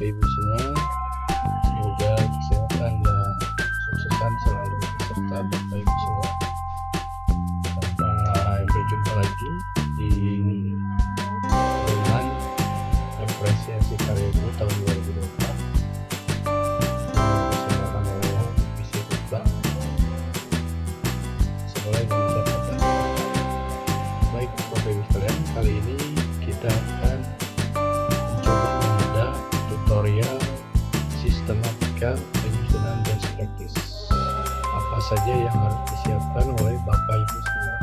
Bapak Ibu semua. Semoga kesehatan dan kesuksesan selalu beserta Bapak Ibu semua. Sampai berjumpa lagi di bulan apresiasi karya guru tahun 2024. Kesempatan oleh visi khutbah. Semoga mencapai. Baik Bapak Ibu sekalian, kali ini kita akan mencoba membedah tutorial sistematika penyusunan best practice. Apa saja yang harus disiapkan oleh Bapak Ibu semua.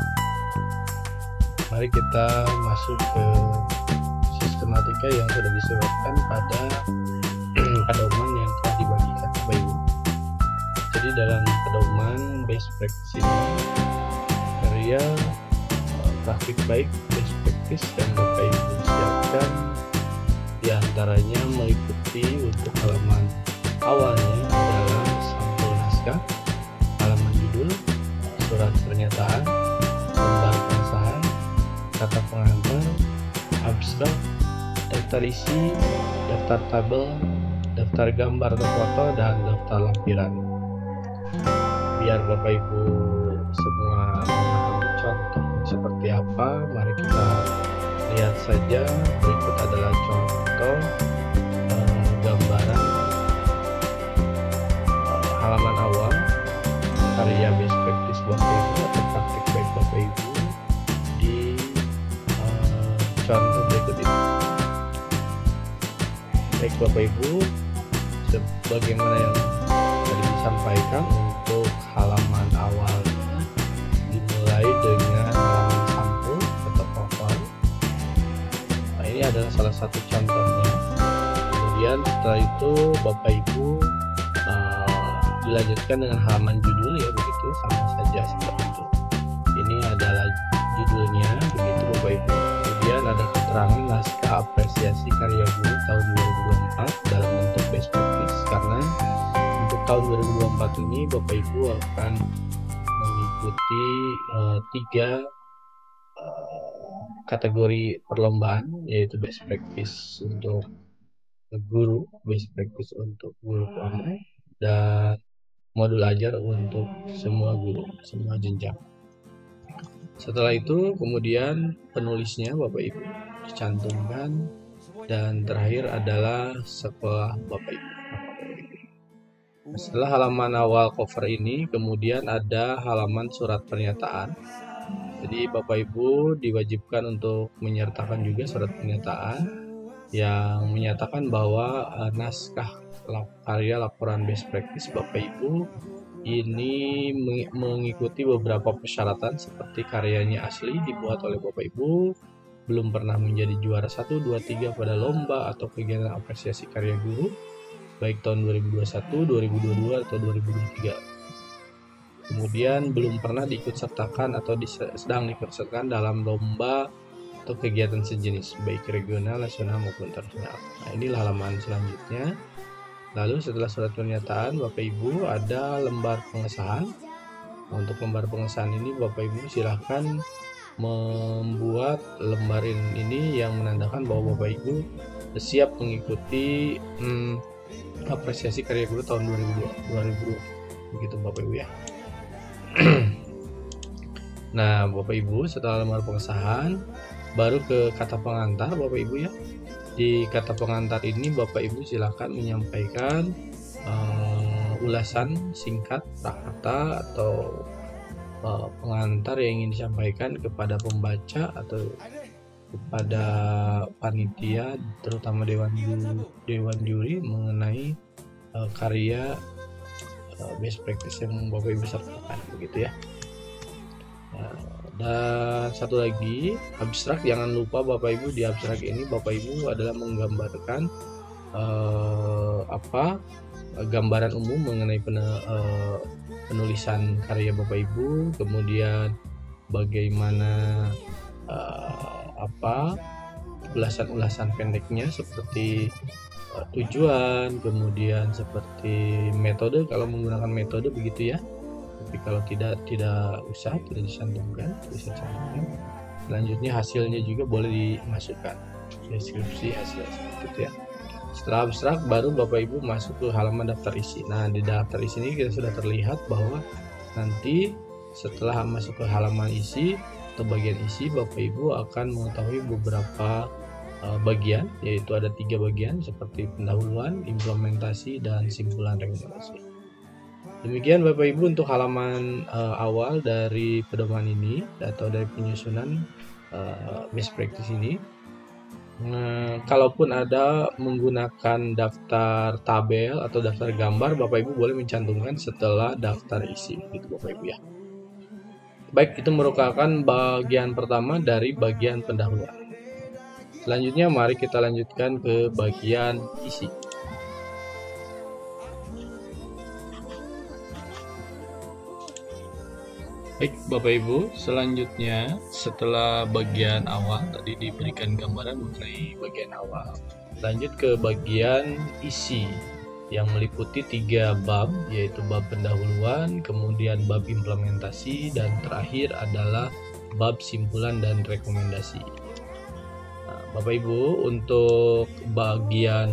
Mari kita masuk ke sistematika yang sudah disebutkan pada pedoman yang telah dibagikan Bapak Ibu. Jadi dalam pedoman best practice ini karya praktik baik best practice yang Bapak Ibu siapkan diantaranya meliputi untuk halaman awalnya adalah sampul naskah, halaman judul, surat pernyataan, lembar pengesahan, kata pengantar, abstrak, daftar isi, daftar tabel, daftar gambar atau foto, dan daftar lampiran. Biar Bapak Ibu semua memahami contoh seperti apa, mari kita lihat saja. Berikut adalah contoh gambaran halaman awal karya best practice Bapak Ibu atau praktik baik Bapak Ibu di contoh berikut ini. Baik Bapak Ibu, sebagaimana yang tadi disampaikan, untuk halaman awal dimulai dengan halaman sampul atau cover. Nah, ini adalah salah satu contohnya. Kemudian setelah itu Bapak Ibu dilanjutkan dengan halaman judul, ya begitu, sama saja seperti itu. Ini adalah judulnya, begitu Bapak Ibu. Kemudian ada keterangan naskah apresiasi karya guru tahun 2024 dalam bentuk best practice, karena untuk tahun 2024 ini Bapak Ibu akan mengikuti 3 kategori perlombaan, yaitu best practice untuk guru, best practice untuk guru pramuka, dan modul ajar untuk semua guru, semua jenjang. Setelah itu kemudian penulisnya Bapak Ibu dicantumkan, dan terakhir adalah sekolah Bapak Ibu. Setelah halaman awal cover ini kemudian ada halaman surat pernyataan. Jadi Bapak Ibu diwajibkan untuk menyertakan juga surat pernyataan yang menyatakan bahwa naskah karya laporan best practice Bapak Ibu ini mengikuti beberapa persyaratan, seperti karyanya asli, dibuat oleh Bapak Ibu, belum pernah menjadi juara 1, 2, 3 pada lomba atau kegiatan apresiasi karya guru baik tahun 2021, 2022 atau 2023. Kemudian belum pernah diikutsertakan atau sedang diikutsertakan dalam lomba atau kegiatan sejenis baik regional, nasional maupun internasional. Nah, inilah halaman selanjutnya. Lalu setelah surat pernyataan Bapak Ibu ada lembar pengesahan. Untuk lembar pengesahan ini Bapak Ibu silahkan membuat lembar ini yang menandakan bahwa Bapak Ibu siap mengikuti apresiasi karya guru tahun 2020, begitu Bapak Ibu ya. Nah Bapak Ibu, setelah lembar pengesahan baru ke kata pengantar Bapak Ibu ya. Di kata pengantar ini Bapak Ibu silakan menyampaikan ulasan singkat, prakata atau pengantar yang ingin disampaikan kepada pembaca atau kepada panitia, terutama dewan juri mengenai karya best practice yang Bapak Ibu sertakan, begitu ya. Nah, dan satu lagi, abstrak. Jangan lupa Bapak Ibu, di abstrak ini Bapak Ibu adalah menggambarkan gambaran umum mengenai penulisan karya Bapak Ibu, kemudian bagaimana ulasan-ulasan pendeknya seperti tujuan, kemudian seperti metode kalau menggunakan metode, begitu ya. Tapi kalau tidak usah, tidak dicantumkan, bisa cantumkan. Selanjutnya hasilnya juga boleh dimasukkan, deskripsi hasil seperti itu ya. Setelah abstrak baru Bapak Ibu masuk ke halaman daftar isi. Nah, di daftar isi ini kita sudah terlihat bahwa nanti setelah masuk ke halaman isi atau bagian isi, Bapak Ibu akan mengetahui beberapa bagian, yaitu ada 3 bagian seperti pendahuluan, implementasi, dan simpulan rekomendasi. Demikian Bapak Ibu untuk halaman awal dari pedoman ini atau dari penyusunan best practice ini. Kalaupun ada menggunakan daftar tabel atau daftar gambar, Bapak Ibu boleh mencantumkan setelah daftar isi, gitu Bapak Ibu ya. Baik, itu merupakan bagian pertama dari bagian pendahuluan. Selanjutnya mari kita lanjutkan ke bagian isi. Baik Bapak Ibu, selanjutnya setelah bagian awal tadi diberikan gambaran mengenai bagian awal, lanjut ke bagian isi yang meliputi 3 bab, yaitu bab pendahuluan, kemudian bab implementasi, dan terakhir adalah bab simpulan dan rekomendasi. Bapak Ibu, untuk bagian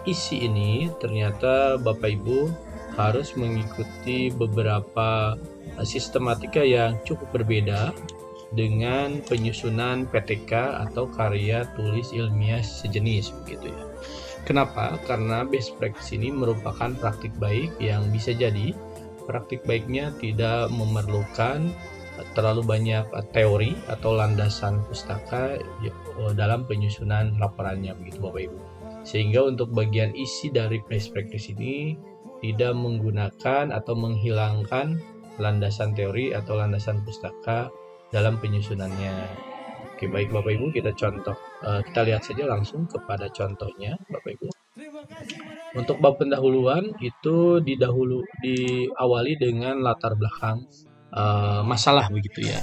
isi ini ternyata Bapak Ibu harus mengikuti beberapa sistematika yang cukup berbeda dengan penyusunan PTK atau karya tulis ilmiah sejenis begitu ya. Kenapa? Karena best practice ini merupakan praktik baik yang bisa jadi praktik baiknya tidak memerlukan terlalu banyak teori atau landasan pustaka dalam penyusunan laporannya begitu Bapak Ibu. Sehingga untuk bagian isi dari best practice ini tidak menggunakan atau menghilangkan landasan teori atau landasan pustaka dalam penyusunannya. Oke, baik Bapak Ibu, kita lihat saja langsung kepada contohnya Bapak Ibu. Untuk bab pendahuluan itu diawali dengan latar belakang masalah begitu ya,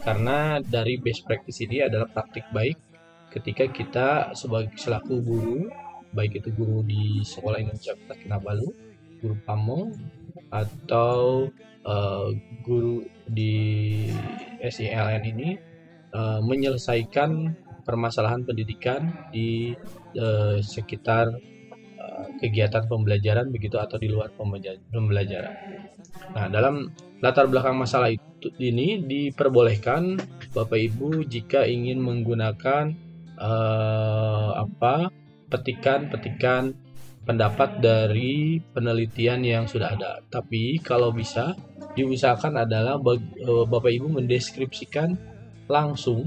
karena dari best practice ini adalah praktik baik ketika kita selaku guru, baik itu guru di Sekolah Indonesia Kota Kinabalu, guru pamong, atau guru di SILN ini menyelesaikan permasalahan pendidikan di sekitar kegiatan pembelajaran begitu atau di luar pembelajaran. Nah, dalam latar belakang masalah ini diperbolehkan Bapak Ibu jika ingin menggunakan petikan pendapat dari penelitian yang sudah ada. Tapi kalau bisa diusahakan adalah Bapak Ibu mendeskripsikan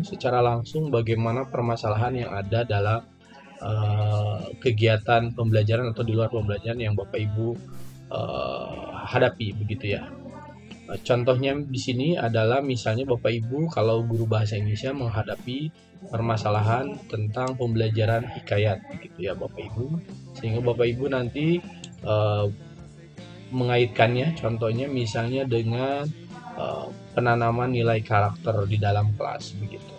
secara langsung bagaimana permasalahan yang ada dalam kegiatan pembelajaran atau di luar pembelajaran yang Bapak Ibu hadapi begitu ya. Contohnya di sini adalah misalnya Bapak Ibu kalau guru bahasa Indonesia menghadapi permasalahan tentang pembelajaran hikayat begitu ya Bapak Ibu, sehingga Bapak Ibu nanti mengaitkannya contohnya misalnya dengan penanaman nilai karakter di dalam kelas begitu.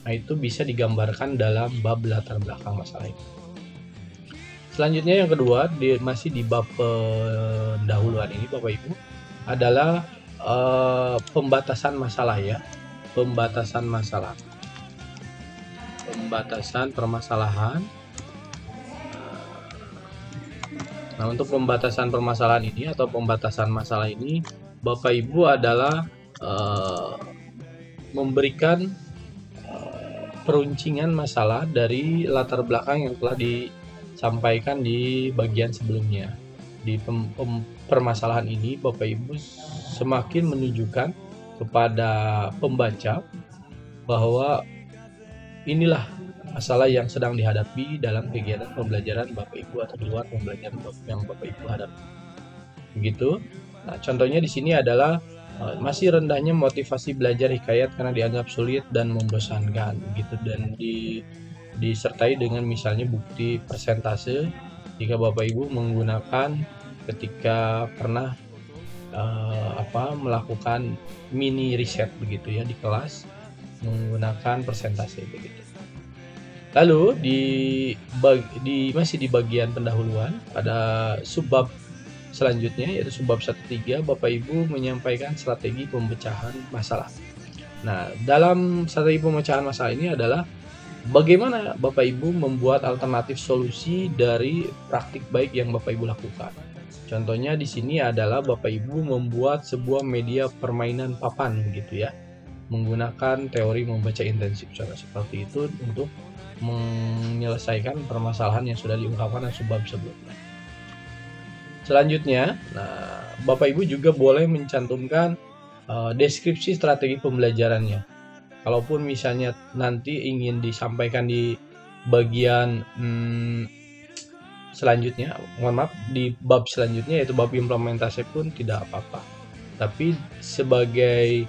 Nah, itu bisa digambarkan dalam bab latar belakang masalah itu. Selanjutnya yang kedua, masih di bab pendahuluan ini Bapak Ibu, adalah pembatasan masalah ya. Pembatasan permasalahan. Nah, untuk pembatasan permasalahan ini atau pembatasan masalah ini, Bapak Ibu adalah memberikan peruncingan masalah dari latar belakang yang telah disampaikan di bagian sebelumnya. Di permasalahan ini Bapak Ibu semakin menunjukkan kepada pembaca bahwa inilah masalah yang sedang dihadapi dalam kegiatan pembelajaran Bapak Ibu atau di luar pembelajaran yang Bapak Ibu hadapi. Begitu. Nah, contohnya di sini adalah masih rendahnya motivasi belajar hikayat karena dianggap sulit dan membosankan begitu, dan disertai dengan misalnya bukti persentase jika Bapak Ibu menggunakan ketika pernah melakukan mini riset begitu ya di kelas menggunakan persentase begitu. Lalu masih di bagian pendahuluan pada subbab selanjutnya yaitu subbab 1.3, Bapak Ibu menyampaikan strategi pemecahan masalah. Nah, dalam strategi pemecahan masalah ini adalah Bagaimana Bapak Ibu membuat alternatif solusi dari praktik baik yang Bapak Ibu lakukan? Contohnya di sini adalah Bapak Ibu membuat sebuah media permainan papan begitu ya, menggunakan teori membaca intensif seperti itu untuk menyelesaikan permasalahan yang sudah diungkapkan dalam sebab sebelumnya. Selanjutnya, Bapak Ibu juga boleh mencantumkan deskripsi strategi pembelajarannya. Kalaupun misalnya nanti ingin disampaikan di bagian selanjutnya, mohon maaf, di bab selanjutnya yaitu bab implementasi pun tidak apa-apa. Tapi sebagai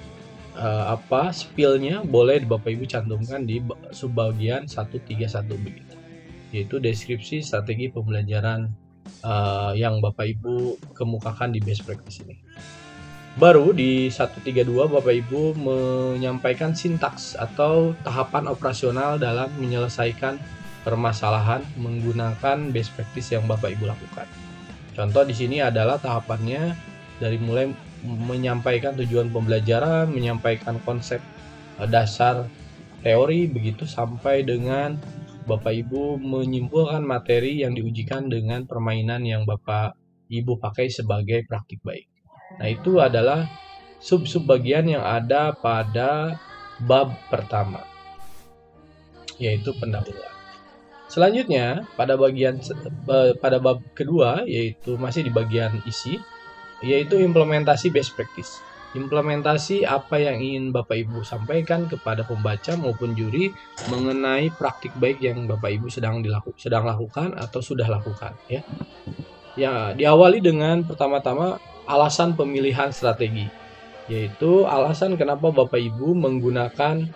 spillnya boleh Bapak Ibu cantumkan di subbagian 131 begitu, yaitu deskripsi strategi pembelajaran yang Bapak Ibu kemukakan di best practice ini. Baru di 132 Bapak Ibu menyampaikan sintaks atau tahapan operasional dalam menyelesaikan permasalahan menggunakan best practice yang Bapak Ibu lakukan. Contoh di sini adalah tahapannya dari mulai menyampaikan tujuan pembelajaran, menyampaikan konsep dasar teori begitu sampai dengan Bapak Ibu menyimpulkan materi yang diujikan dengan permainan yang Bapak Ibu pakai sebagai praktik baik. Nah, itu adalah sub-sub bagian yang ada pada bab pertama, yaitu pendahuluan. Selanjutnya, pada bab kedua, yaitu masih di bagian isi, yaitu implementasi best practice. Implementasi apa yang ingin Bapak Ibu sampaikan kepada pembaca maupun juri mengenai praktik baik yang Bapak Ibu sedang lakukan atau sudah lakukan, ya. Ya, diawali dengan pertama-tama alasan pemilihan strategi, yaitu alasan kenapa Bapak Ibu menggunakan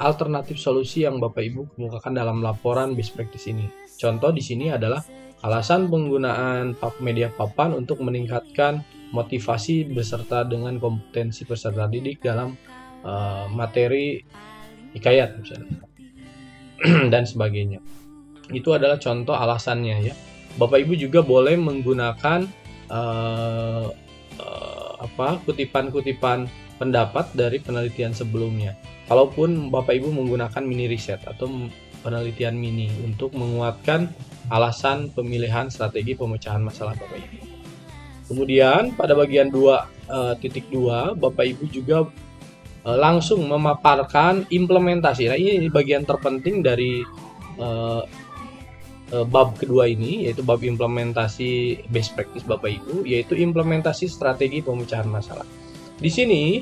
alternatif solusi yang Bapak Ibu kemukakan dalam laporan best practice ini. Contoh di sini adalah alasan penggunaan media papan untuk meningkatkan motivasi beserta dengan kompetensi peserta didik dalam materi hikayat misalnya dan sebagainya. Itu adalah contoh alasannya ya. Bapak Ibu juga boleh menggunakan kutipan-kutipan pendapat dari penelitian sebelumnya. Kalaupun Bapak Ibu menggunakan mini riset atau penelitian mini untuk menguatkan alasan pemilihan strategi pemecahan masalah Bapak Ibu. Kemudian pada bagian 2.2 Bapak Ibu juga langsung memaparkan implementasi. Nah, ini bagian terpenting dari bab kedua ini, yaitu bab implementasi best practice Bapak Ibu, yaitu implementasi strategi pemecahan masalah. Di sini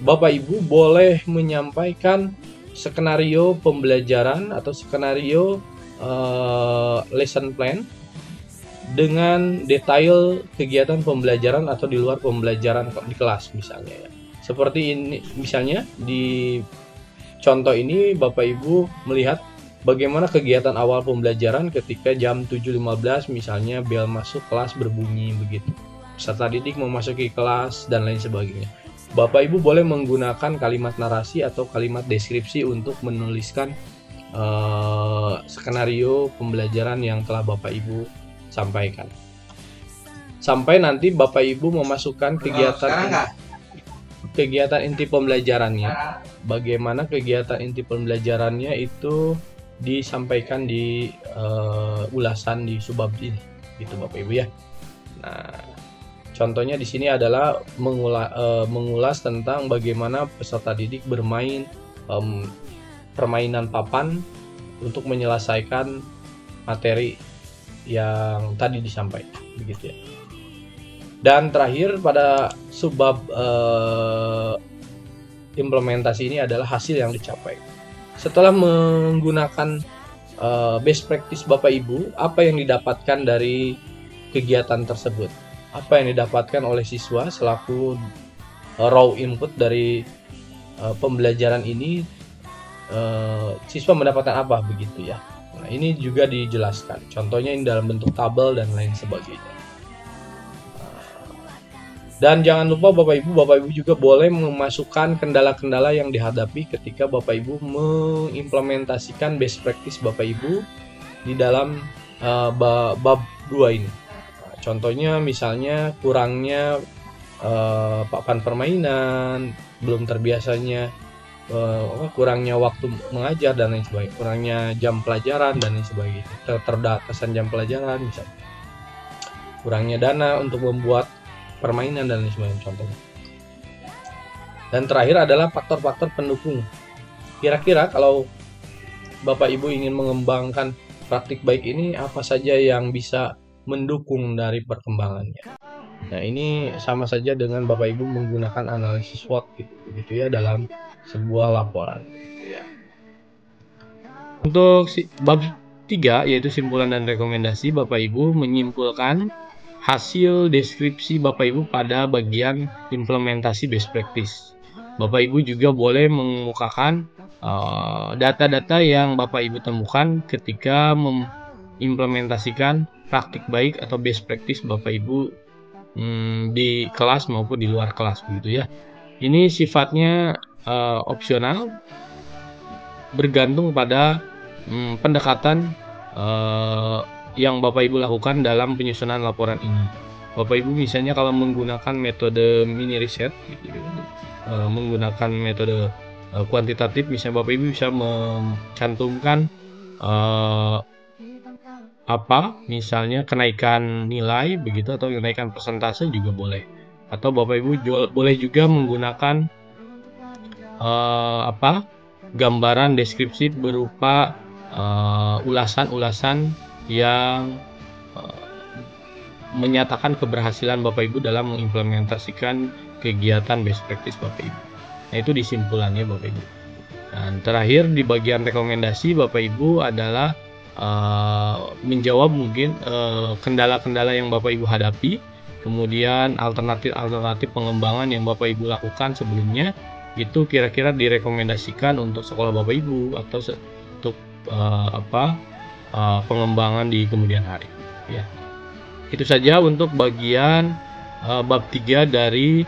Bapak Ibu boleh menyampaikan skenario pembelajaran atau skenario lesson plan dengan detail kegiatan pembelajaran atau di luar pembelajaran di kelas misalnya ya. Seperti ini misalnya di contoh ini Bapak Ibu melihat bagaimana kegiatan awal pembelajaran ketika jam 7.15 misalnya bel masuk kelas berbunyi begitu. Peserta didik memasuki kelas dan lain sebagainya. Bapak Ibu boleh menggunakan kalimat narasi atau kalimat deskripsi untuk menuliskan skenario pembelajaran yang telah Bapak Ibu sampaikan. Sampai nanti Bapak Ibu memasukkan kegiatan inti pembelajarannya. Bagaimana kegiatan inti pembelajarannya itu disampaikan di ulasan di subbab ini, gitu Bapak Ibu ya. Nah, contohnya di sini adalah mengulas tentang bagaimana peserta didik bermain permainan papan untuk menyelesaikan materi yang tadi disampaikan, begitu ya. Dan terakhir pada subbab implementasi ini adalah hasil yang dicapai. Setelah menggunakan best practice Bapak Ibu, apa yang didapatkan dari kegiatan tersebut? Apa yang didapatkan oleh siswa selaku raw input dari pembelajaran ini? Siswa mendapatkan apa begitu ya? Nah, ini juga dijelaskan. Contohnya ini dalam bentuk tabel dan lain sebagainya. Dan jangan lupa Bapak Ibu juga boleh memasukkan kendala-kendala yang dihadapi ketika Bapak Ibu mengimplementasikan best practice Bapak Ibu di dalam bab 2 ini. Nah, contohnya misalnya kurangnya papan permainan, belum terbiasanya kurangnya waktu mengajar dan lain sebagainya, kurangnya jam pelajaran dan lain sebagainya, keterbatasan jam pelajaran, misalnya kurangnya dana untuk membuat permainan dan lain sebagainya contohnya. Dan terakhir adalah faktor-faktor pendukung. Kira-kira kalau Bapak Ibu ingin mengembangkan praktik baik ini, apa saja yang bisa mendukung dari perkembangannya? Nah, ini sama saja dengan Bapak Ibu menggunakan analisis SWOT gitu ya dalam sebuah laporan. Gitu ya. Untuk bab 3 yaitu simpulan dan rekomendasi, Bapak Ibu menyimpulkan hasil deskripsi Bapak Ibu pada bagian implementasi best practice. Bapak Ibu juga boleh mengemukakan data-data yang Bapak Ibu temukan ketika mengimplementasikan praktik baik atau best practice Bapak Ibu di kelas maupun di luar kelas begitu ya. Ini sifatnya opsional, bergantung pada pendekatan yang Bapak Ibu lakukan dalam penyusunan laporan ini. Bapak Ibu misalnya kalau menggunakan metode mini riset gitu, menggunakan metode kuantitatif, misalnya Bapak Ibu bisa mencantumkan misalnya kenaikan nilai begitu atau kenaikan persentase juga boleh. Atau Bapak Ibu boleh juga menggunakan gambaran deskripsi berupa ulasan-ulasan yang menyatakan keberhasilan Bapak Ibu dalam mengimplementasikan kegiatan best practice Bapak Ibu. Nah, itu disimpulannya Bapak Ibu. Dan terakhir di bagian rekomendasi Bapak Ibu adalah menjawab mungkin kendala-kendala yang Bapak Ibu hadapi, kemudian alternatif pengembangan yang Bapak Ibu lakukan sebelumnya, itu kira-kira direkomendasikan untuk sekolah Bapak Ibu atau untuk pengembangan di kemudian hari ya. Itu saja untuk bagian bab 3 dari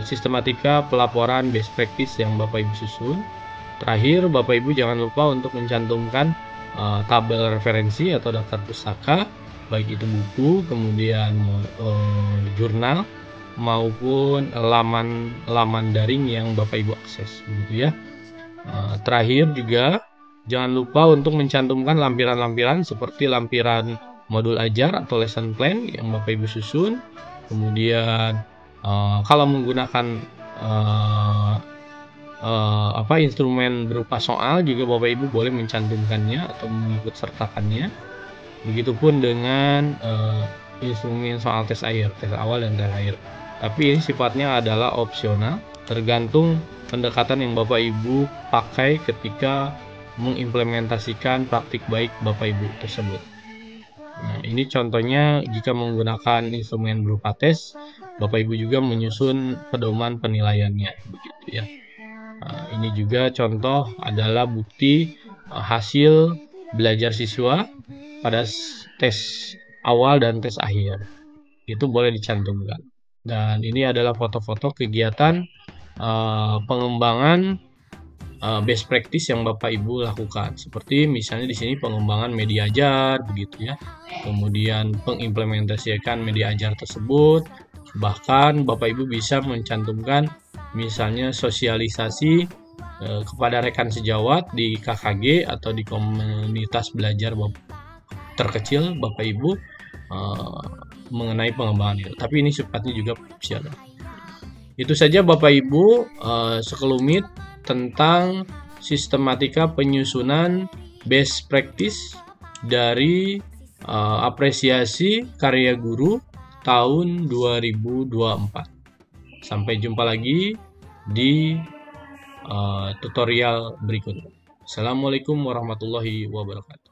sistematika pelaporan best practice yang Bapak Ibu susun. Terakhir, Bapak Ibu jangan lupa untuk mencantumkan tabel referensi atau daftar pustaka, baik itu buku, kemudian jurnal maupun laman daring yang Bapak Ibu akses begitu ya. Terakhir juga jangan lupa untuk mencantumkan lampiran-lampiran seperti lampiran modul ajar atau lesson plan yang Bapak Ibu susun. Kemudian kalau menggunakan instrumen berupa soal juga Bapak Ibu boleh mencantumkannya atau mengikut sertakannya. Begitupun dengan instrumen soal tes akhir, tes awal dan tes akhir. Tapi ini sifatnya adalah opsional, tergantung pendekatan yang Bapak Ibu pakai ketika mengimplementasikan praktik baik Bapak Ibu tersebut. Nah, ini contohnya jika menggunakan instrumen berupa tes, Bapak Ibu juga menyusun pedoman penilaiannya begitu ya. Ini juga contoh adalah bukti hasil belajar siswa pada tes awal dan tes akhir. Itu boleh dicantumkan. Dan ini adalah foto-foto kegiatan pengembangan best practice yang Bapak Ibu lakukan. Seperti misalnya di sini pengembangan media ajar begitu ya. Kemudian pengimplementasikan media ajar tersebut. Bahkan Bapak Ibu bisa mencantumkan misalnya sosialisasi kepada rekan sejawat di KKG atau di komunitas belajar terkecil Bapak Ibu mengenai pengembangan itu. Tapi ini sifatnya juga opsional. Itu saja Bapak Ibu sekelumit tentang sistematika penyusunan best practice dari apresiasi karya guru tahun 2024. Sampai jumpa lagi di tutorial berikutnya. Assalamualaikum warahmatullahi wabarakatuh.